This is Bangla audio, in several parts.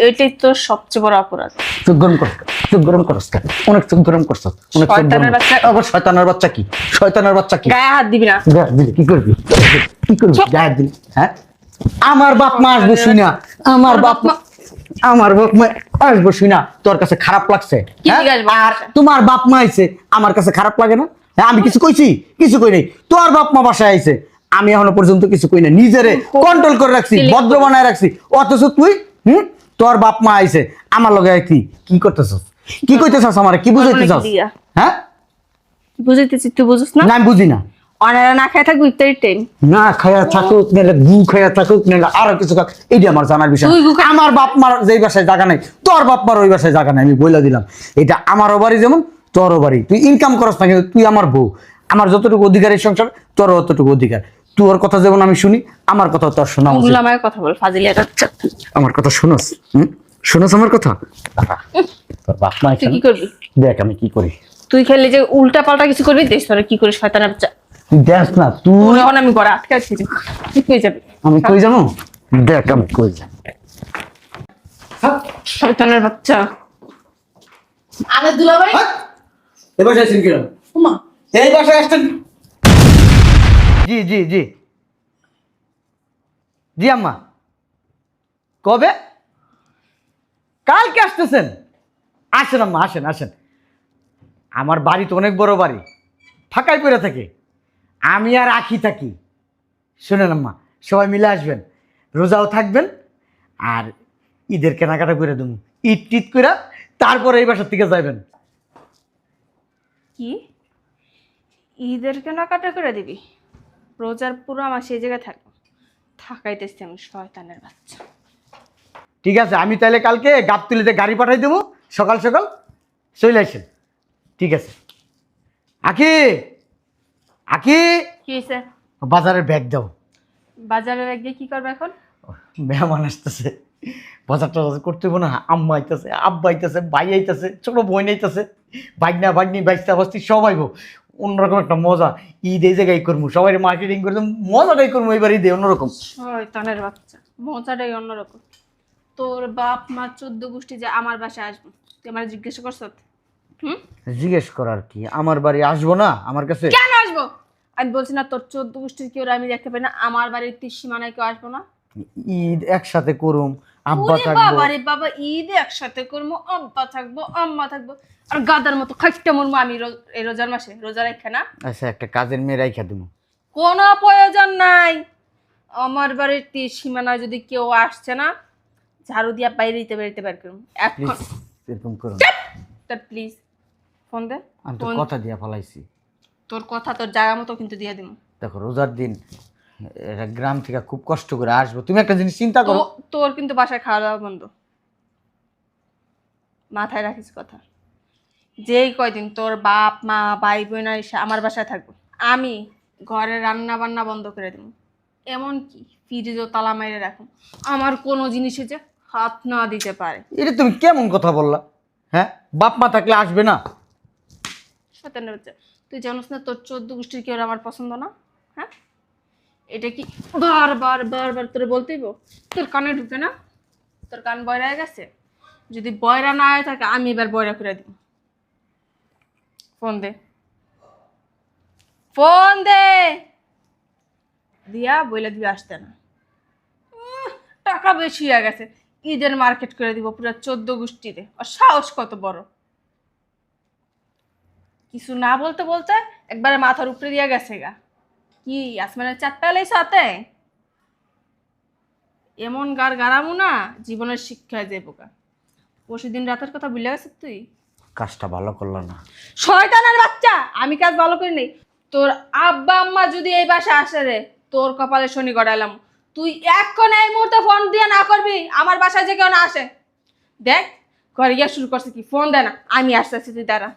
এটাই তো সবচেয়ে বড় অপরাধ। চোখ গরম কর, চোখ গরম করস কেন? অনেক চোখ গরম করছ, অনেক চোখ গরম। শয়তানের বাচ্চা। আবার শয়তানের বাচ্চা কি? শয়তানের বাচ্চা কি? গায়ে হাত দিবি না। গায়ে দিলি কি করবি? কি করবি গায়ে হাত দিলি? হ্যাঁ, আমার বাপ মা আসবো শুনা, আমার বাপ মা, আমার বাপ মা আসবো শুনা তোর কাছে খারাপ লাগছে? কি হ্যাঁ? জিজ্ঞাসা করছিস? আর তোমার বাপ মা আইছে আমার কাছে খারাপ লাগে না? হ্যাঁ, আমি কিছু কইছি? কিছু কই নাই। তোর বাপ মা বাসায় আইছে, আমি এখনো পর্যন্ত কিছু কই না, নিজেরে কন্ট্রোল করে রাখছি, ভদ্র বানায় রাখছি। অথচ তুই তোর বাপ মা আইছে আমার লগে কি কি করতেছস? কি কইতেছস আমারে? কি বুঝাইতেছস? হ্যাঁ, কি বুঝাইতেছি তুই বুঝছ না? না আমি বুঝি না। অনারা না খায় থাকবি ইফতারির টাইম। না খায়া থাকুক নাহলে গু খায়া থাকুক নাহলে আরো কিছু খাক, এইটা আমার জানার বিষয় না। তুই গু খা- আমার বাপ মার যেই বাসায় জায়গা নাই, তোর বাপ মার ওই বাসায় জায়গা নাই, আমি বইলা দিলাম। এটা আমারও বাড়ি যেমন তোরও বাড়ি। তুই ইনকাম করস না কিন্তু তুই আমার বউ, আমার যতটুকু অধিকার এই সংসার তোরও অতটুকু অধিকার। তোর কথা যেমন আমি শুনি, আমার কথা তোর শোনা উচিত। ওগুলো আমায় কথা বল ফাজিলিয়া বাচ্চা। আমার কথা শুনস? শুনস আমার কথা? দাঁড়া, তোর বাপ মা তুই এখানে, কি করবি? দেখ আমি কি করি। তুই খেলে যে উল্টা পাল্টা কিছু করবি, দেখ তোরা কি করিস শয়তানের বাচ্চা। তুই দেখ না, তুই তোর এখন আমি ঘরে আটকে আছি, তুই কই যাবি? আমি কই যাবো? দেখ আমি কই যাব। শয়তানের বাচ্চা। আরে দুলাভাই, এই বাসায় আছেন কিরম? উমা এই বাসায় আসছেন? জি জি জি জি আম্মা। কবে? কালকে আসতেছেন? আসেন আম্মা, আসেন আসেন। আমার বাড়ি তো অনেক বড় বাড়ি, ফাঁকাই পড়ে থাকে, আমি আর আখি থাকি। শুনেন আম্মা, সবাই মিলে আসবেন, রোজাও থাকবেন, আর ঈদের কেনাকাটা করে দেবো, ঈদ টিদ করে তারপরে এই বাসার থেকে যাবেন। কি ঈদের কেনাকাটা করে দিবি? রোজার পুরো আমার সেই জায়গায় থাকবো, থাকাইতেছি আমি শয়তানের বাচ্চা। ঠিক আছে, আমি তাহলে কালকে গাবতলিতে গাড়ি পাঠাই দেবো, সকাল সকাল চলে আসেন। ঠিক আছে। আখি, আখি, কি হয়েছে? বাজারের ব্যাগ দাও। বাজারে গিয়ে কি করবে এখন? মেহমান আসতেছে, বাজার টাজার করতে হইব না। আম্মা আইতেছে, আব্বা আইতেছে, ভাই আইতেছে, ছোট বোন আইতেছে, ভাগনা ভাগ্নি বাইস্তা বাস্তি সব আইব। অন্যরকম একটা মজা ঈদ এই জায়গায় করবো, সবাই মার্কেটিং করে মজাটাই করবো এবার ঈদে অন্যরকম। শয়তানের বাচ্চা, মজাটাই অন্যরকম। তোর বাপ মা 14 গোষ্ঠী যে আমার বাসায় আসবো, তুই আমার জিজ্ঞাসা করছ? জিজ্ঞেস করার কি, আমার বাড়ি আসবো না আমার কাছে? কেন আসবো? আমি বলছি না তোর 14 গোষ্ঠীর কেউ আমি দেখতে পাই না, আমার বাড়ির সীমানায় কেউ আসবো না? ঈদ একসাথে করুম, আব্বা ওরে থাকবো। বাবা রে বাবা, ঈদ একসাথে করবো, আব্বা থাকবো, আম্মা থাকবো, আর গাদার মতো খাইতে মরবো আমি এই রোজার মাসে, রোজা রেখে না? আচ্ছা, একটা কাজের মেয়ে রাইখা দেবো। কোনো প্রয়োজন নাই। আমার বাড়ির সীমানায় যদি কেউ আসছে না, ঝাড়ু দিয়া বাইরে দিতে বেরোতে বের করুন এখন। প্লিজ এরকম করুন। প্লিজ ফোন দে। আমি তো ফোন- কথা দিয়া ফেলাইছি। তোর কথা তোর জায়গা মতো কিন্তু দিয়ে দিব। দেখো রোজার দিন, এটা গ্রাম থেকে খুব কষ্ট করে আসবো, তুমি একটা জিনিস চিন্তা করো। তোর কিন্তু বাসায় খাওয়া দাওয়া বন্ধ, মাথায় রাখিস কথা। যেই কয়দিন তোর বাপ মা ভাই বোন এসে আমার বাসায় থাকবো, আমি ঘরে রান্না বান্না বন্ধ করে দেবো, এমনকি ফ্রিজও তালা মেরে রাখুন, আমার কোনো জিনিসে যে হাত না দিতে পারে। এটা তুমি কেমন কথা বললা? হ্যাঁ, বাপ মা থাকলে আসবে না? শয়তানের বাচ্চা, তুই জানিস না তোর 14 গোষ্ঠীর কেউ আমার পছন্দ না? হ্যাঁ, এটা কি বারবার বারবার তোরে বলতেই তোর কানে ঢুকে না? তোর কান বয়রা হয়ে গেছে? যদি বয়রা না হয়ে থাকে আমি এবার বয়রা করে দিব। ফোন দে, ফোন দে। দিয়া বইলে দিবি আসতে না। টাকা বেশি হয়ে গেছে, ঈদের মার্কেট করে দিব পুরো 14 গোষ্ঠীতে। আর সাহস কত বড়! কিছু না বলতে বলতে একবারে মাথার উপরে দিয়া গেছে গা। কি আসমানের চাঁদ পেলেই সাথে এমন গার গারামু না, জীবনের শিক্ষায় যে বোকা। পরশুদিন রাতের কথা ভুলে গেছিস তুই? কাজটা ভালো করলা না। শয়তানের বাচ্চা, আমি কাজ ভালো করি নাই। তোর আব্বা আম্মা যদি এই বাসায় আসে রে, তোর কপালে শনি গড়াইলাম। তুই এখন এই মুহূর্তে ফোন দিয়ে না করবি আমার বাসায় যে কেউ না আসে। দেখ ঘরে গিয়ে শুরু করছে কি, ফোন দে না, আমি আসতেছি, তুই দাঁড়া।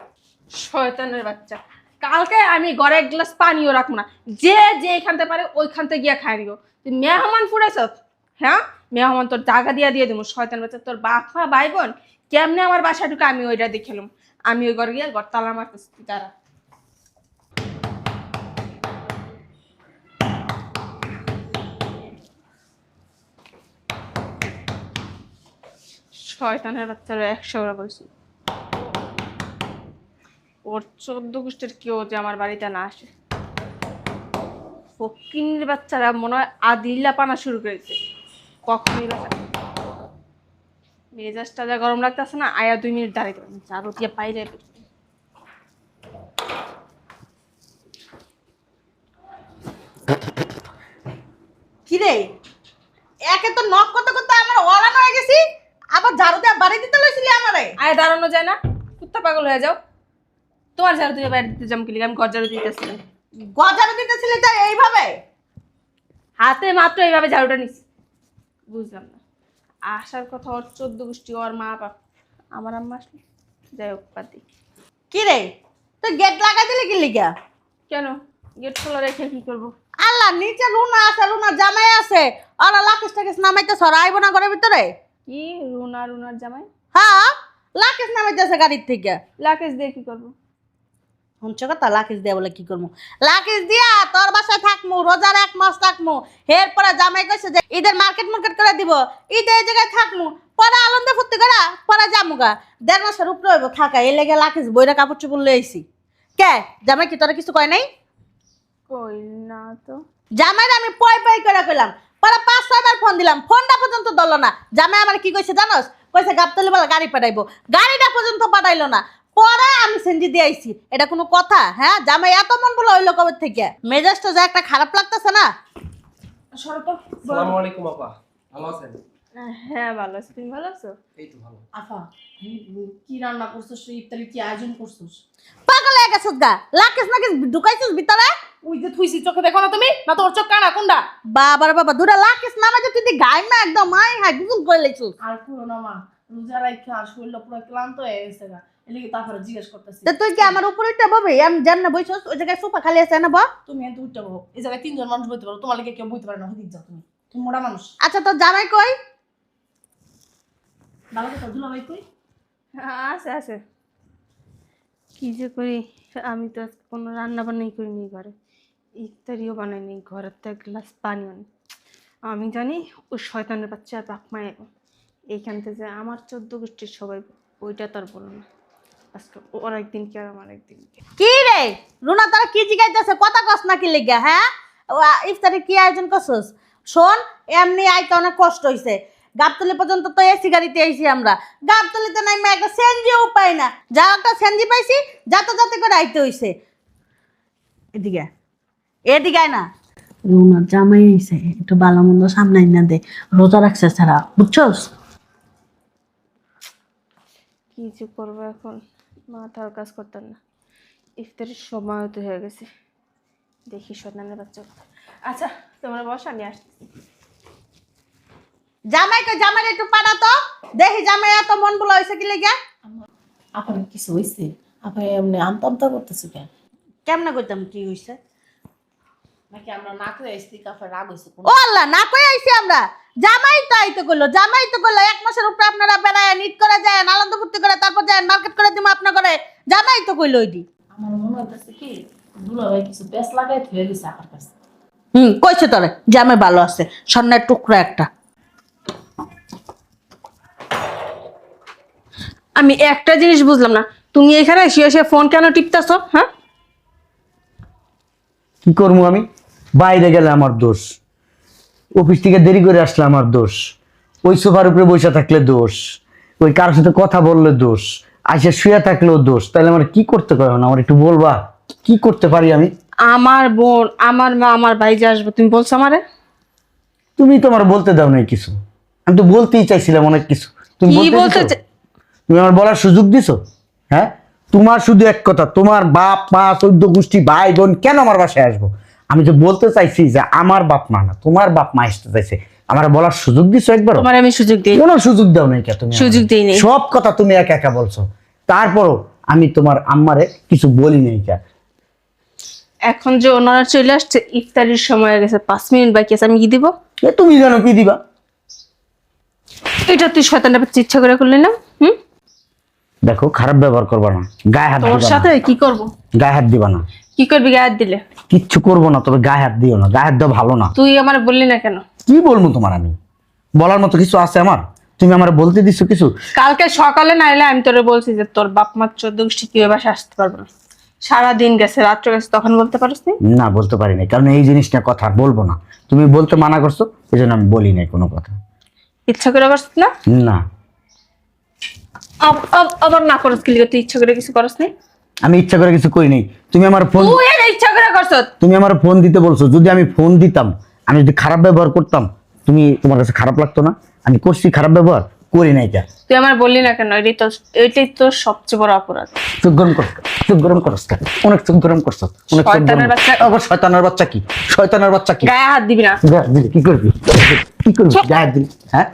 শয়তানের বাচ্চা, কালকে আমি ঘরে এক গ্লাস পানিও রাখবো না, যে যে এখান থেকে পারে ওইখান থেকে গিয়ে খাই দিব। তুই মেহমান ফুড়েছ? হ্যাঁ, মেহমান তোর জায়গা দিয়ে দেবো। শয়তান বাচ্চা, তোর বাপ মা ভাই বোন কেমনে আমার বাসায় ঢুকে আমি ওইটা দেখলাম। আমি ওই ঘরে গিয়ে ঘর তালা মারতেছি, তুই দাঁড়া। শয়তানের বাচ্চারা 100 বলছি, ওর 14 গোষ্ঠীর কেউ যে আমার বাড়িতে না আসে। ফকিন্নির বাচ্চারা মনে হয় আদিল্লা পানা শুরু করেছে। কখনই বাসা মেজাজটা যা গরম লাগতেছে না, আয়া 2 মিনিট দাঁড়াইতে পারেন, চারো দিয়ে পাইলে কি রে, একে তো নক করতে করতে আমার ওড়ানো হয়ে গেছি, আবার ঝাড়ু দিয়ে বাড়ি দিতে লইছিলি আমারে। আয়া দাঁড়ানো যায় না, কুত্তা পাগল হয়ে যাও। তোমার ঝাড়ু দিয়ে বাইরে দিতে জমকিলি, আমি ঘর ঝাড়ু দিতেছিলাম। গজারু দিতেছিলি তো এইভাবে? হাতে মাত্র এইভাবে ঝাড়ুটা নিছি। বুঝলাম না আসার কথা ওর 14 গোষ্ঠী, ওর মা বাপ, আমার আম্মা আসলে যাই হোক পাতি। কি রে, তুই গেট লাগাই দিলি কি লিগা? কেন গেট খোলা রেখে কি করবো? আল্লাহ, নিচে রুনা আছে, রুনা জামাই আছে, ওরা লাকিস টাকিস নামাইতে সরাইব না ঘরের ভিতরে? কি রুনার জামাই? হ্যাঁ, লাকিস নামাইতেছে গাড়ির থেকে। লাকেশ দিয়ে কি করবো? শুনছো কথা? লাকিস দিয়া বলে কি করবো? লাকিস দিয়া তোর বাসায় থাকমু, রোজার 1 মাস থাকমু, এরপরে জামাই কইছে যে ঈদের মার্কেট করে দিব, ঈদে এই জায়গায় থাকমু, পরে আনন্দে ফুর্তি করা পরে জামুগা। 1.5 মাসের উপরে হইব থাকা, এই লেগে লাকিস বইরা কাপড় চোপড় লই আইছি। কে জামাই কি তোরা কিছু কয় নাই? কই না তো। জামাইর আমি পয় করে কইলাম, পরে 5-6 বার ফোন দিলাম, ফোনটা পর্যন্ত ধরলো না। জামাই আমার কি কইছে জানোস? কইছে গাবতলি বলে গাড়ি পাঠাইবো, গাড়িটা পর্যন্ত পাঠাইলো না। পরে আমি সেনজি দিয়ে আইছি, এটা কোনো কথা? হ্যাঁ, জামাই এত মন বলে হইলো কবে থেকে? মেজাজটা যা একটা খারাপ লাগতেছে না। সরো তো। আসসালামু আলাইকুম আপা, ভালো আছেন? হ্যাঁ ভালো আছি, তুমি ভালো আছো? এই তো ভালো। আফা, কি রান্না করছিস? ইফতারি কি আয়োজন করছিস? পাগল হয়ে গেছিস গা, লাকিস নাকিস ঢুকাইছিস ভিতরে? ওই যে থুইছি, চোখে দেখো না তুমি? না তোর চোখ কানা কোনটা? বাবার বাবা, দুটা লাকিস নামে যে তুই গায় না একদম মাই হাই গুগল করে লেছিস। আর পুরো না মা, রোজা রাখা আর শরীরটা পুরো ক্লান্ত হয়ে গেছে গা, এলিগে তারপরে জিজ্ঞেস করতেছি। তা তুই কি আমার উপরে উঠতে ববে? আমি যেমন বইছস ওই জায়গায় সোফা খালি আছে না? তুমি এত উঠতে পারো, এই জায়গায় 3 জন মানুষ বইতে পারো, তোমার লাগে কেউ বইতে পারে না, হদিক যাও তুমি, তুমি মোটা মানুষ। আচ্ছা, তোর জামাই কই? ভালো কথা, দুলাভাই কই? আছে আছে। কি যে করি, আমি তো আজকে কোনো রান্না বান্নাই করিনি ঘরে, ইফতারিও বানাইনি, ঘরের তো 1 গ্লাস পানিও নেই। আমি জানি ওই শয়তানের বাচ্চা আর বাপ মায়ে এইখান থেকে যে আমার 14 গোষ্ঠীর সবাই, ওইটা তো আর বলো না। আজকে ওর একদিন কি আর আমার একদিন কি। কি রে রুনা, তারা কি জিগাইতেছে? কথা কস না কি লিগা? হ্যাঁ, ইফতারে কি আয়োজন করছস? শোন, এমনি আইতে অনেক কষ্ট হইছে, গাবতলি পর্যন্ত তো এসি গাড়িতে আইছি আমরা, গাবতলিতে নাই একটা সেনজিও পাই না, যা একটা সেনজি পাইছি যাতে যাতে করে আইতে হইছে। এদিকে এদিকে আয় না। রুনার জামাই আইছে, একটু ভালো মন্দ সামনে না দে, রোজা রাখছে ছাড়া, বুঝছস? কি যে করবো এখন, মাথাও কাজ করতাম না। ইফতারের সময় তো হয়ে গেছে, দেখি শয়তানের বাচ্চা কোথায়। আচ্ছা তোমরা বসো, আমি আসতেছি। জামাইকে জামাই একটু পাড়া তো দেখি, জামাই এত মন বলা হয়েছে কি লেগে? আপনার কিছু হয়েছে? আপনি এমনি আমতা আমতা করতেছে কেন? কেমনে কইতাম কি হইছে? নাকি আমরা না করে আসছি, কাফে রাগ হয়েছে? ও আল্লাহ, না কই আইছি আমরা? জামাই তো আইতে কইলো, জামাই তো কইলো 1 মাসের উপরে আপনারা বেড়ায় নিট করে যায়, আনন্দ ফুর্তি করে, তারপর যায় মার্কেট করে দিমু আপনার করে, জামাই তো কইলো ওইডি। আমার মনে হইতেছে কি দুলাভাই কিছু বেশ লাগাই ধুয়ে দিছে আমার কাছে। কইছে তোরে জামাই ভালো আছে, স্বর্ণের টুকরা একটা। আমি একটা জিনিস বুঝলাম না, তুমি এখানে শুয়ে ফোন কেন টিপতেছো? হ্যাঁ, কি করবো আমি? বাইরে গেলে আমার দোষ, অফিস থেকে দেরি করে আসলে আমার দোষ, ওই সোফার উপরে বসে থাকলে দোষ, ওই কারোর সাথে কথা বললে দোষ, আসে শুয়ে থাকলেও দোষ। তাহলে আমার কি করতে পারো না? আমার একটু বলবা কি করতে পারি আমি? আমার বোন, আমার মা, আমার ভাই যে আসবে, তুমি বলছো আমারে? তুমি তোমার বলতে দাও নাই কিছু, আমি তো বলতেই চাইছিলাম অনেক কিছু, তুমি কি বলতে দিছো? তুমি আমার বলার সুযোগ দিছো? হ্যাঁ, তোমার শুধু এক কথা, তোমার বাপ মা 14 গোষ্ঠী ভাই বোন কেন আমার বাসায় আসবো? আমি তো বলতে চাইছি যে আমার বাপ মা না, তোমার বাপ মা আসতে চাইছে, আমার বলার সুযোগ দিছো একবার? তোমার আমি সুযোগ দিই? কোনো সুযোগ দাও নাই কে তুমি? সুযোগ দেই নাই। সব কথা তুমি একা একা বলছো, তারপরও আমি তোমার আম্মারে কিছু বলি নাই কে। এখন যে ওনারা চলে আসছে, ইফতারির সময় হয়ে গেছে, 5 মিনিট বাকি আছে, আমি কি দিব? এ তুমি জানো কি দিবা? এটা তুই শয়তানের বাচ্চা ইচ্ছা করে করলি না? দেখো, খারাপ ব্যবহার করবা না, গায়ে হাত তোর দিবা সাথে না, কি করব? গায়ে হাত দিবা না। কি করবি গায়ে হাত দিলে? কিচ্ছু করবো না, তবে গায়ে হাত দিও না, গায়ে হাত দেওয়া ভালো না। তুই আমার বললি না কেন? কি বলবো তোমার? আমি বলার মতো কিছু আছে আমার? তুমি আমার বলতে দিছো কিছু? কালকে সকালে নাইলে আমি তোরে বলছি যে তোর বাপ মা 14 গোষ্ঠী কিভাবে বাসা আসতে পারবো না। সারাদিন গেছে, রাত্রে গেছে, তখন বলতে পারিস নি? না, বলতে পারি নাই, কারণ এই জিনিসটা কথা আর বলবো না। তুমি বলতে মানা করছো, এই জন্য আমি বলি নাই কোনো কথা। ইচ্ছা করে করছিস না? না, আবার না করস কি লিগে? তুই ইচ্ছা করে কিছু করস নি? আমি ইচ্ছা করে কিছু করি নাই। তুমি আমার ফোন তুই এটা ইচ্ছা করে করছস। তুমি আমার ফোন দিতে বলছো, যদি আমি ফোন দিতাম, আমি যদি খারাপ ব্যবহার করতাম, তোমার কাছে খারাপ লাগতো না? আমি করছি খারাপ ব্যবহার? করি নাই। কে? তুই আমার বললি না কেন? এটাই তোর সবচেয়ে বড় অপরাধ। চোখ গরম করছ, চোখ গরম করছ, অনেক চোখ গরম করছ, অনেক চোখ গরম। শয়তানের বাচ্চা। আবার শয়তানের বাচ্চা কি? শয়তানের বাচ্চা কি? গায়ে হাত দিবি না। গায়ে দিলে কি করবি? কি করবি গায়ে দিলে? হ্যাঁ,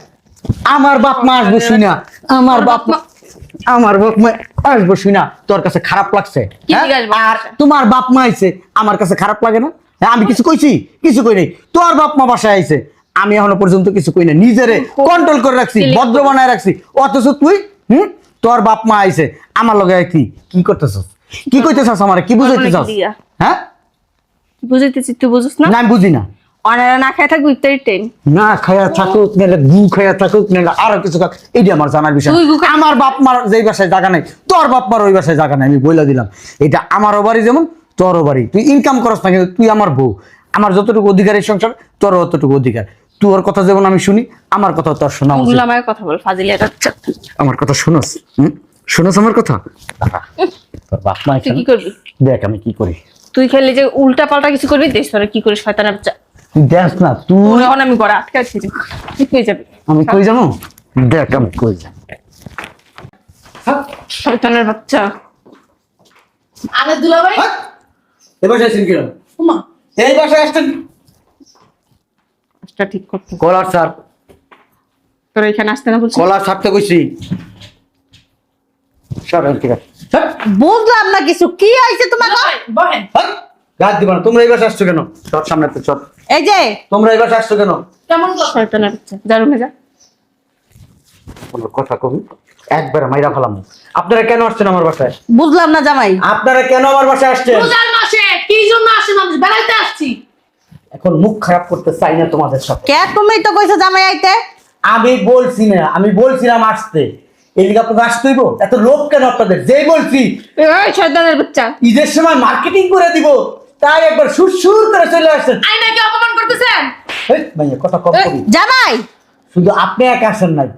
আমার বাপ মা আসবো শুনা, আমার বাপ মা আসবো শুনা তোর কাছে খারাপ লাগছে? কি হ্যাঁ? জিজ্ঞাসা? আর তোমার বাপ মা আইছে, আমার কাছে খারাপ লাগে না? হ্যাঁ, আমি কিছু কইছি? কিছু কই নাই। তোর বাপ মা বাসায় আইছে, আমি এখনো পর্যন্ত কিছু কই না। নিজেরে কন্ট্রোল করে রাখছি, ভদ্র বানায় রাখছি। অথচ তুই তোর বাপ মা আইছে, আমার লগে কি করতেছস? কি কইতেছস? আমারে কি বুঝাইতেছস? হ্যাঁ, বুঝাইতেছি, তুই বুঝছ না? না আমি বুঝি না। অনারা না খায় থাকবি ইফতারি টাইম। না খায়া থাকুক, নাহলে গু খায়া থাকুক, নাহলে আরো কিছু খাক, এইটা আমার জানার বিষয়। তুই গু খা- আমার বাপ মার যেই বাসায় জায়গা নাই, তোর বাপ মার ওই বাসায় জায়গা নাই, আমি বইলা দিলাম। এটা আমারও বাড়ি যেমন তোরও বাড়ি। তুই ইনকাম করস না, কিন্তু তুই আমার বউ। আমার যতটুকু অধিকার এই সংসার, তোর অতটুকু অধিকার। তোর কথা যেমন আমি শুনি, আমার কথা তোর শোনা উচিত। গুলামায় কথা বল, ফাজিলিয়া যাচ্ছে। আমার কথা শুনস? শুনস আমার কথা? তোর বাপ মা তুই কি করবি? দেখ আমি কি করি। তুই খেলে যে উল্টা পাল্টা কিছু করবি, দেখ তোরা কি করিস শয়তানের বাচ্চা। তুই দেখ না, তুই এখন আমি ঘরে আটকে আছি, তুই কই যাবি? আমি কই যাবো? দেখ আমি কই যাব। শয়তানের বাচ্চা। আরে দুলাভাই, এই বাসায় আসছেন কিরম? উমা এই বাসায় আসছেন কাজটা ঠিক করতে। কলার স্যার, তোরা এখানে আসতে না বলছিস? কলার ছাড়তে কইছি। সরেন, ঠিক আছে। বুঝলাম না কিছু, কি হয়েছে তোমার? দুলাভাই, বহেন। গাছ দিব না। তোমরা এই বাসায় আসছো কেন? চট সামনে তো চট। এই যে তোমরা এই বাসায় আসছো কেন? কেমন কথা? শয়তানের বাচ্চা, যা রুমে যা। কোনো কথা কবি একবার মাইরা ফেলাম। আপনারা কেন আসছেন আমার বাসায়? বুঝলাম না জামাই। আপনারা কেন আমার বাসায় আসছেন? রোজার মাসে কি জন্য আসে মানুষ? বেড়াইতে আসছি। এখন মুখ খারাপ করতে চাই না তোমাদের সাথে। কে তুমি তো কইছো জামাই আইতে? আমি বলছি না, আমি বলছিলাম আসতে। এই লিগে আপনাদের আসতে হইব? এত লোক কেন আপনাদের? যেই বলছি এই শয়তানের বাচ্চা। ঈদের সময় মার্কেটিং করে দিব, তাই একবার সুর করে চলে আসছেন। আইনাকে অপমান করতেছেন। এই মাইয়া কথা কম করি। জামাই শুধু আপনি একা আসেন নাই,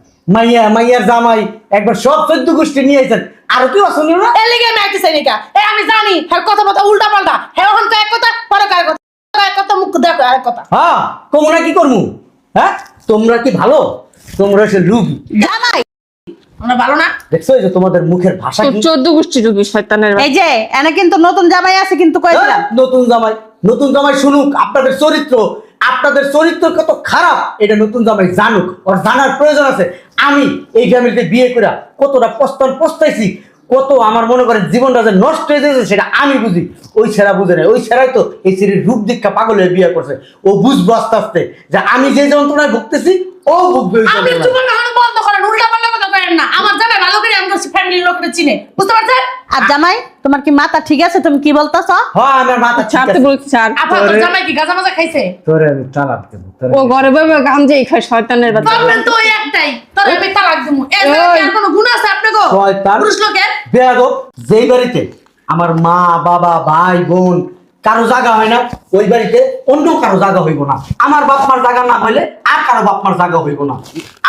মাইয়ার জামাই একবার সব 14 গোষ্ঠী নিয়ে আইছেন। আরো কি আসেন না? এর লিগে আমি আইতেছি নাকি? এই আমি জানি হ্যাঁ কথা কথা উল্টা পাল্টা। হ্যাঁ ওখান এক কথা, পরে কার কথা, এক কথা মুখ দেখো আর কথা। হ্যাঁ, তোমরা কি করমু? হ্যাঁ, তোমরা কি ভালো? তোমরা সে রুগী। জামাই আমরা ভালো না? দেখছো এই যে তোমাদের মুখের ভাষা তোর কি? 14 গোষ্ঠী ঢুকি শয়তানের এই বাচ্চা। যে এনে কিন্তু নতুন জামাই আছে কিন্তু কইলাম। হ্যাঁ, নতুন জামাই শুনুক আপনাদের চরিত্র কত খারাপ, এটা নতুন জামাই জানুক। ওর জানার প্রয়োজন আছে। আমি এই ফ্যামিলিতে বিয়ে করে কতটা পস্তাইছি, কত আমার মনে করেন জীবনটা যে নষ্ট হয়ে যাচ্ছে সেটা আমি বুঝি। ওই ছেড়া বুঝে নাই। ওই ছেড়াই তো এই ছেলের রূপ দীক্ষা পাগল হয়ে বিয়ে করছে। ও বুঝবো আস্তে আস্তে যে আমি যে যন্ত্রণায় ভুগতেছি ও ভুগবে ওই আপনি যন্ত্রণায়। জীবন এখন বন্ধ করেন, উল্টা পাল্টা কথা করেন না। আমার জামাই ভালো করে আমি ফ্যামিলির লোকদের চিনে, বুঝতে পারছেন? আর জামাই তোমার কি মাথা ঠিক আছে? তুমি কি বলতাছ? হ্যাঁ, আমার মাথা ঠিক ছাড়তে আছে। বলছি ছাড়। আপা তোর জামাই কি গাঁজা মাজা খাইছে? তোরে আমি তালাক দেবো, ও ঘরে বসে গাঞ্জাই খায় শয়তানের বাচ্চা। প্রবলেম তো ওই একটাই, তোর আমি তালাক দেবো। এর ওই। আর কোনো গুণ আছে আপনি গো? শয়তান। পুরুষ লোকের বেয়াদব। যেই বাড়িতে আমার মা বাবা ভাই বোন কারো জায়গা হয় না, ওই বাড়িতে অন্য কারো জায়গা হইব না। আমার বাপ মার জায়গা না হইলে আর কারো বাপ মার জায়গা হইব না।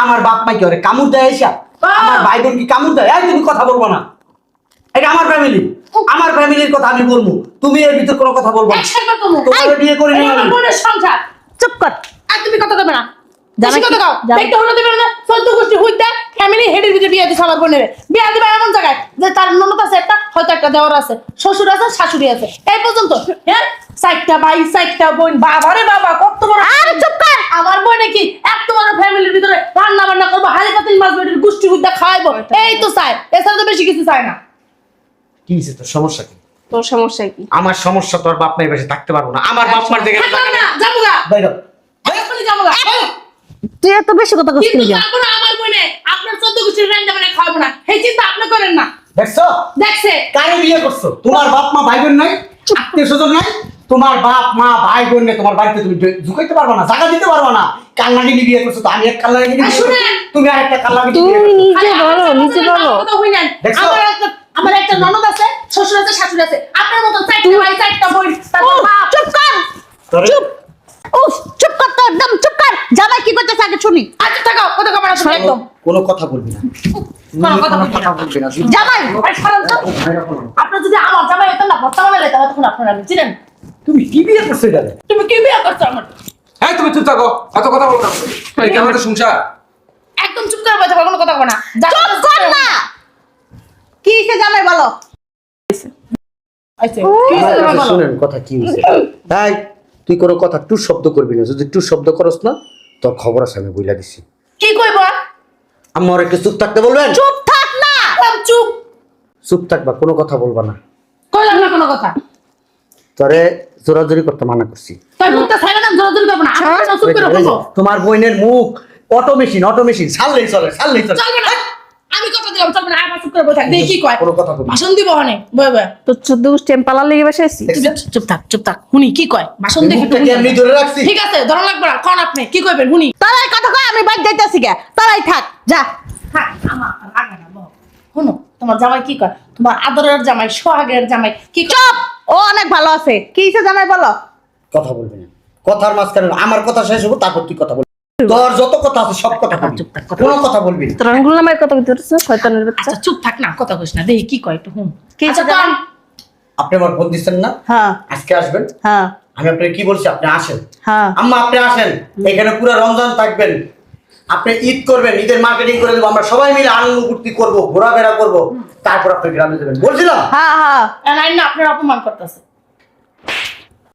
আমার বাপ মা কি ওরে কামড় দেয় এসা? আমার ভাই বোন কি কামড় দেয়? এই তুমি কথা বলবো না, এটা আমার ফ্যামিলি। আমার ফ্যামিলির কথা আমি বলবো, তুমি এর ভিতর কোনো কথা বলবো না। একসাথে তুমি তোমার বিয়ে করে নিয়ে আমার বোনের সংসার। চুপ কর। আর তুমি কথা দেবে না, জামাই বেশি কথা কি- কও। জামাই- দেখতে হলো দেবে না, 14 গোষ্ঠী হইতে ফ্যামিলি হেডের ভিতরে বিয়ে দিছে আমার বোনের। বিয়ে দিবে এমন জায়গায় যে তার ননদ আছে একটা, হয়তো একটা দেওর আছে, শ্বশুর আছে, শাশুড়ি আছে, এই পর্যন্ত। হ্যাঁ, 4টা ভাই 4টা বোন, বাবারে বাবা কত বড়। আরে চুপ কর। আমার বোনে কি এত বড় ফ্যামিলির ভিতরে রান্না বান্না করবো, হাড়ি পাতিল মাছ বেটির গোষ্ঠী হইতে খাওয়াইবো, এই তো চায়। এছাড়া তো বেশি কিছু চায় না। কি হয়েছে? তোর সমস্যা কি? তোর সমস্যা কি? আমার সমস্যা তোর বাপ মায়ের পাশে থাকতে পারবো না। আমার বাপ মার জায়গায় থাকলাম না, যাবো গা। বাইরে এখনই যাবো গা। তুই এত বেশি কথা কইছিস কিন্তু কেন? যাবো না আমার বোনে, আপনার 14 গোষ্ঠীর রান্না বান্না খাওয়াবো না, এই চিন্তা আপনি করেন না। দেখছো দেখছে কারে বিয়ে করছো? তোমার বাপ মা ভাই বোন নাই, আত্মীয় স্বজন নাই, তোমার বাপ মা ভাই বোন নিয়ে তোমার বাড়িতে তুমি ঢুকাইতে পারবা না, জায়গা দিতে পারবা না। কাল্লাগিনি বিয়ে করছো তো, আমি এক কাল্লাগিনি বিয়ে করছি, তুমি আরেকটা কাল্লাগিনি বিয়ে করছো। নিজে বলো, নিজে বলো। কথা হইলেন দেখছো? আমার একটা ননদ আছে, শ্বশুর আছে, শাশুড়ি আছে, আপনার মতো চারটা ভাই চারটা বোন, তারপর বাপ। চুপ কর, তোরে- চুপ। উফ, চুপ কর তো, একদম চুপ কর। জামাই কি করতেছে আগে শুনি। আচ্ছা থাকো, কথা কমানো তুমি একদম। কোনো কথা বলবি না, কোনো কথা বলবি না। বলবি না। জামাই আরে ছাড়েন তো। আপনার যদি আমার জামাই হতো না, ভর্তা বানালে তাহলে তখন আপনারা আমি চিনেন। তুমি কি বিয়ে করছো এটা? তুমি কি বিয়ে করছো আমার? হ্যাঁ তুমি চুপ থাকো, এত কথা বলো না। এই কি আমাদের সংসার? একদম চুপ করে বসে কোনো কথা বলবো না। চুপ কর না। কি হইছে জামাই বলো? আচ্ছা, কি হয়েছে জামাই বলো? শুনেন কথা কি হয়েছে। তাই তুই কোনো কথা টু শব্দ করবি না, যদি টু শব্দ করস না তোর খবর আছে আমি বইলা দিছি। কি কইব? আমার একটু চুপ থাকতে বলবেন? চুপ থাক না। চুপ। চুপ থাকবা, কোনো কথা বলবা না। কইলাম না কোনো কথা। তোরে জোরাজোরি করতে মানা করছি। তাই মুখটা ছাইরা দেন, জোরাজোরি করবো না। আপনারা চুপ করে বলবো। তোমার বোনের মুখ অটোমেশিন ছাড়লেই চলে। চলবে না। আমি কথা দিলাম চলবে না। আবার চুপ করে বসে থাক। দেখি কি কয়। কোনো কথা বলবি না। ভাষণ দিব হনে। বয় বয়। তো 14 গোষ্ঠী আমি পালার লেগে বসে আছি। চুপ থাক, চুপ থাক। হুনি কি কয়? ভাষণ দেখি একটু মুখটা কি শুনি। এমনি ধরে রাখছি? ঠিক আছে, ধরা লাগবে না। কোন আপনি কি কইবেন হুনি? তারাই কথা কয়, আমি বাইরে যাইতাছি গে। তারাই থাক, যা। হ্যাঁ, আমার রাগা না বল। শুনো, তোমার জামাই কি কয়? তোমার আদরের জামাই, সোহাগের জামাই কি কয়? চুপ। ও অনেক ভালো আছে। কি হইছে জামাই বলো? কথা বলবি না। কথার মাঝখানে আমার কথা শেষ হবো, তারপর তুই কথা বলবি। তোর যত কথা আছে সব কথা বলবি। চুপ থাক, কথা কোনো কথা বলবি না। তোর আঙ্গুল নামের কথা বলতে পারছিস, শয়তানের বাচ্চা। আচ্ছা চুপ থাক না, কথা কইস না। দেখি কি কয় একটু হুন। কি আচ্ছা জামাই? কোন? আপনি আমার ফোন দিচ্ছেন না, হ্যাঁ আজকে আসবেন। হ্যাঁ আমি আপনাকে কি বলছি, আপনি আসেন। হ্যাঁ। আম্মা আপনি আসেন, এখানে পুরো রমজান থাকবেন, আপনি ঈদ করবেন, ঈদের মার্কেটিং করে দেবো, আমরা সবাই মিলে আনন্দ ফুর্তি করবো, ঘোরাফেরা করবো, তারপর আপনি গ্রামে যাবেন বলছিলাম। হ্যাঁ হ্যাঁ নাই না, আপনার অপমান করতেছে।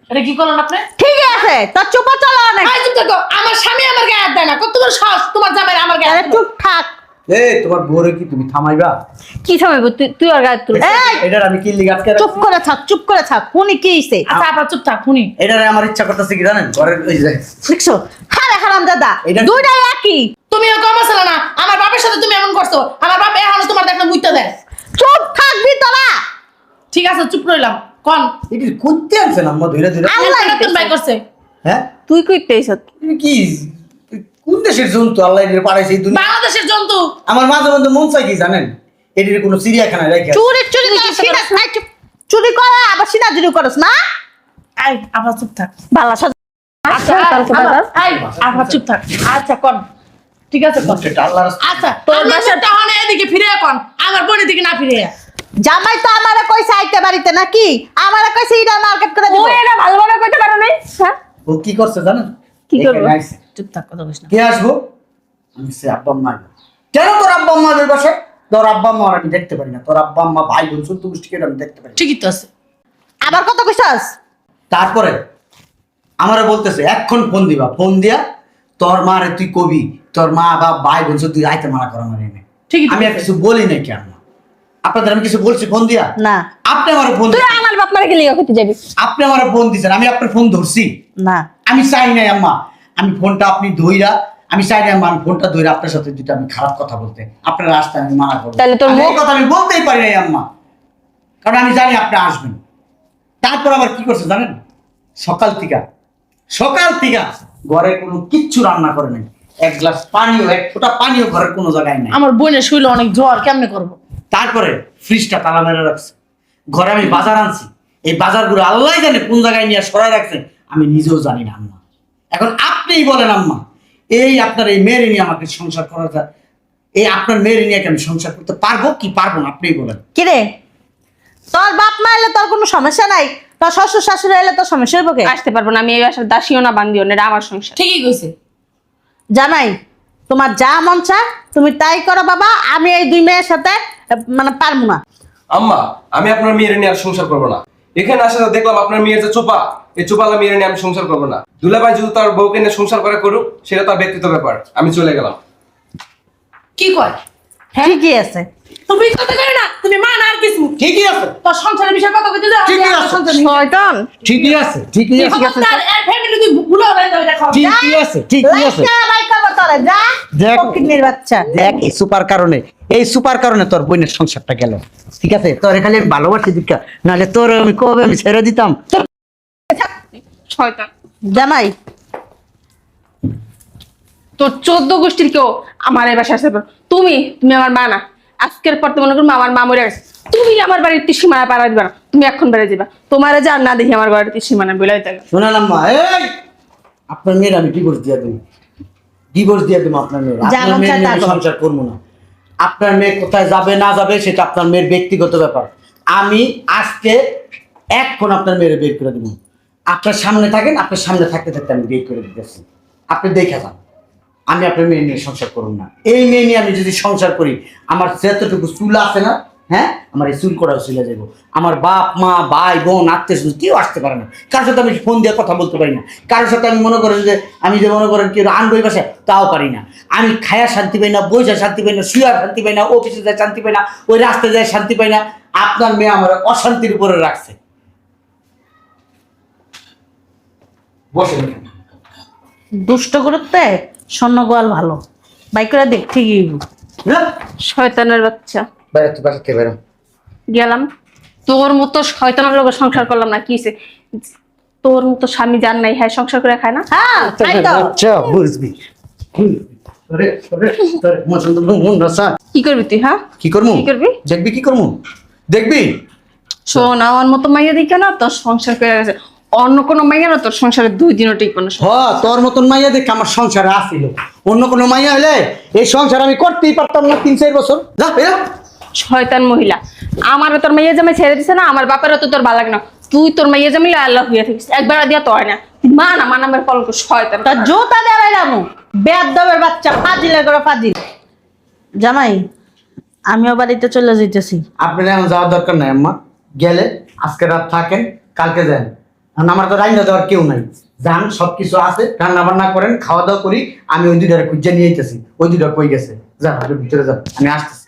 এটা কি করলেন আপনি? ঠিক আছে, তোর চুপ চলো অনেক। আই চুপ থাকো। আমার স্বামী আমার গায়ে হাত দেয় না। কত বড় সাহস তোমার জামাই আমার গায়ে আরে হাত দিবে? চুপ থাক। তোমার বউরে কি তুমি থামাইবা? কি থামাইব? তুই আর গায়ে তুল। এই! এটার আমি কি লিগে আটকে চুপ রাখছি? করে থাক, চুপ করে থাক। শুনি কি হইছে? আচ্ছা আপনার চুপ থাক হুনি। এটারে আমার ইচ্ছা করতেছে কি জানেন, ঘরের ওই যে দেখছো? হারে হারাম দাদা, এটা- দুইটাই একই। তুমিও কম আসলে না। আমার বাপের সাথে তুমি এমন করছো। আমার বাপ এখনো তোমার দেখলে মুইতে দেয়। চুপ থাকবি তোরা। ঠিক আছে চুপ রইলাম। কোন? এটা করতে আনছেন আম্মা ধীরে ধীরে। আল্লাহ নতুন বাই করছে। হ্যাঁ তুই কইতে আইছ? তুমি কি কোন দেশের জন্তু আল্লাহ এর পাঠাইছে এই দুনিয়া? বাংলাদেশের জন্তু। আমার মাঝে মধ্যে মন চাই কি জানেন, এটির কোনো চিড়িয়াখানায় রেখে চুরি চুরি করে সিনা নাই, চুপ। চুরি করে আবার সিনা চুরি করস না? আই আবার চুপ থাক। বালা সাজ। আচ্ছা আই আবার চুপ থাক। আচ্ছা কোন? ঠিক আছে কোন? সেটা আল্লাহর আচ্ছা তোর বাসাটা হনে এদিকে ফিরে কোন? আমার বোনের দিকে না ফিরে। জামাই তো আমারে কইছে আইতে বাড়িতে নাকি? আমারে কইছে ইডা মার্কেট করে দিব। ও এটা ভালোভাবে কইতে পারো নাই? হ্যাঁ? ও কি করছে জানেন? কি করবো? এখানে আইছে। চুপ থাক, কথা কইস না। কে আসবো? আমি সে আব্বা আম্মা আসবে। কেন তোর আব্বা আম্মা আসবে বাসায়? তোর আব্বা আম্মা আর আমি দেখতে পারি না, তোর আব্বা আম্মা ভাই বোন ছোট গোষ্ঠীকে আমি দেখতে পারি না। ঠিকই তো আছে। আবার কত কইছস? তারপরে আমারে বলতেছে এক্ষণ ফোন দিবা, ফোন দিয়া তোর মারে তুই কবি, তোর মা বাপ ভাই বোন তুই আইতে মানা করা মানে এনে। ঠিকই তো আমি আর কিছু বলি নাই কেন? আপনাদের আমি কিছু বলছি ফোন দিয়া? না আপনি আমার ফোন তুই আমার বাপ মারে গেলি কইতে যাবি? আপনি আমার ফোন দিছেন, আমি আপনার ফোন ধরছি? না। আমি চাই নাই আম্মা, আমি ফোনটা আপনি ধইরা, আমি চাই নাই আম্মা আমি ফোনটা ধইরা আপনার সাথে দুটো আমি খারাপ কথা বলতে, আপনার রাস্তা আমি মানা করবো। তাহলে তোর আমি এই মুখ- কথা আমি বলতেই পারি নাই আম্মা, কারণ আমি জানি আপনি আসবেন। তারপর আবার কি করছে জানেন, সকাল থেকে ঘরে কোনো কিচ্ছু রান্না করে নাই, এক গ্লাস পানিও, এক ফোঁটা পানিও ঘরের কোনো জায়গায় নাই। আমার বোনের শুইলে অনেক জ্বর, কেমনে করবো? তারপরে ফ্রিজটা তালা মেরে রাখছে, ঘরে আমি বাজার আনছি, এই বাজারগুলো আল্লাহ জানে কোন জায়গায় নিয়ে সরাই রাখছে, আমি নিজেও জানি না আম্মা। এখন আপনিই বলেন আম্মা, এই আপনার এই মেয়ের নিয়ে আমাকে সংসার করা যায়, এই আপনার মেয়ের নিয়ে কি আমি সংসার করতে পারবো কি পারবো না, আপনিই বলেন। কি রে, তোর বাপ মা এলে তোর কোনো সমস্যা নাই, তোর শ্বশুর শাশুড়ি এলে তোর সমস্যা হইব কে? আসতে পারবো না আমি, এই বাসার দাসীও না বান্দিও না, এটা আমার সংসার। ঠিকই কইছে। জামাই তোমার যা মন চা তুমি তাই করো বাবা, আমি এই দুই মেয়ের সাথে মানে পারবো না। আম্মা আমি আপনার মেয়ের নিয়ে আর সংসার করবো না। এখানে আসলে দেখলাম আপনার মেয়ের যে চোপা, এই চোপালা মেয়ের নিয়ে আমি সংসার করবো না। দুলাভাই যদি তার বউকে নিয়ে সংসার করে করুক, সেটা তার ব্যক্তিগত ব্যাপার, আমি চলে গেলাম। কি কয়? ঠিকই আছে। তুমি কথা কই না, তুমি মা না আর কিছু। ঠিকই আছে, তোর সংসারের বিষয়ে কথা কইতে যাও। ঠিকই আছে। শয়তান। ঠিকই আছে, ঠিকই আছে, তার এর ফ্যামিলি তুই ভুলে হয়ে যাবে দেখো। ঠিকই আছে, ঠিকই আছে। লাইকা লাইকা তোরে যা দেখ। ফকিন্নির বাচ্চা। দেখ এই সুপার কারণে তোর বোনের সংসারটা গেল। ঠিক আছে, তোর খালি আমি ভালোবাসি দীক্ষা, নাহলে তোর আমি কবে আমি ছেড়ে দিতাম। শয়তান। জামাই তোর 14 গোষ্ঠীর কেউ আমার এই বাসায় আসতে পারো। তুমি আমার মা না। আজকের পর তো মনে করবো আমার মা মরে গেছে, তুমি আমার বাড়ির সীমানা পাড়া দিবা না। তুমি এখন বেড়ে যাবা, তোমার যা না দেখি আমার বাড়ির সীমানা বেড়াই থাকে। শোনেন আম্মা, এই আপনার মেয়ের আমি ডিভোর্স দিয়ে দেবো, ডিভোর্স দিয়ে দেবো আপনার মেয়ের। যা আপনার মন মেয়ের চায় নিয়ে তা আমি করো। সংসার করবো না। আপনার মেয়ে কোথায় যাবে না যাবে সেটা আপনার মেয়ের ব্যক্তিগত ব্যাপার। আমি আজকে এখন আপনার মেয়ের বের করে দেবো। আপনার সামনে থাকেন, আপনার সামনে থাকতে থাকতে আমি বের করে দিতেছি, আপনি দেখে যান। আমি আপনার মেয়ে নিয়ে সংসার করুন না। এই মেয়ে নিয়ে আমি যদি সংসার করি, আমার যতটুকু চুল আছে না, হ্যাঁ, আমার এই চুল করাও চলে যাবো। আমার বাপ মা ভাই বোন আত্মীয় স্বজন কেউ আসতে পারে না। কারোর সাথে আমি ফোন দিয়ে কথা বলতে পারি না। কারোর সাথে আমি মনে করেন যে মনে করেন কেউ আনবো এই বাসায়, তাও পারি না। আমি খায়া শান্তি পাই না, বইসা শান্তি পাই না, শুয়ার শান্তি পাই না, অফিসে যায় শান্তি পাই না, ওই রাস্তায় যায় শান্তি পাই না। আপনার মেয়ে আমার অশান্তির উপরে রাখছে। বসেন। দুষ্ট করতে স্বর্ণ গোয়াল ভালো, বাইক করে দেখ ঠিকই। শয়তানের বাচ্চা। বাইরে তো বাসা থেকে বেরো। গেলাম, তোর মতো শয়তানের লোকের সংসার করলাম না। কি হইছে? তোর মতো স্বামী যার নাই, হ্যাঁ সংসার করে খায় না। হ্যাঁ তাই তো। আচ্ছা বুঝবি। কি করবি তুই? হ্যাঁ কি করবো? কি করবি? দেখবি কি করবো? দেখবি? শোন, আমার মতো মাইয়া দেখে না তোর সংসার করে গেছে। অন্য কোনো মাইয়া না তোর সংসারে 2 দিনও টিকবে না। তোর মতন মাইয়া দেখে আমার সংসারে আসিল। অন্য কোনো মাইয়া হলে এই সংসার আমি করতেই পারতাম না 3-4 বছর। যা বেরো। শয়তান মহিলা। আমারও তোর মাইয়া জামাই ছেড়ে দিছে না, আমার বাপেরও তো তোর ভালো লাগে না। তুই তোর মাইয়া জামাই আল্লাহ হইয়া থাকিস, একবার দিয়া তো হয় না। মা না, মা নামের কলঙ্ক। শয়তান। তা জুতা দেবে রামু, বেয়াদবের বাচ্চা, ফাজিলের করে ফাজিল। জামাই আমিও বাড়িতে চলে যেতেছি। আপনার এখন যাওয়ার দরকার নাই আম্মা। গেলে আজকে রাত থাকেন, কালকে যান। কারণ আমার তো রান্না দেওয়ার কেউ নাই। যান, সবকিছু আছে, রান্না বান্না করেন, খাওয়া দাওয়া করি। আমি ওই 2টা খুঁজে নিয়ে যেতেছি। ওই 2টা কই গেছে? যান, আপনি ভিতরে যান, আমি আসতেছি।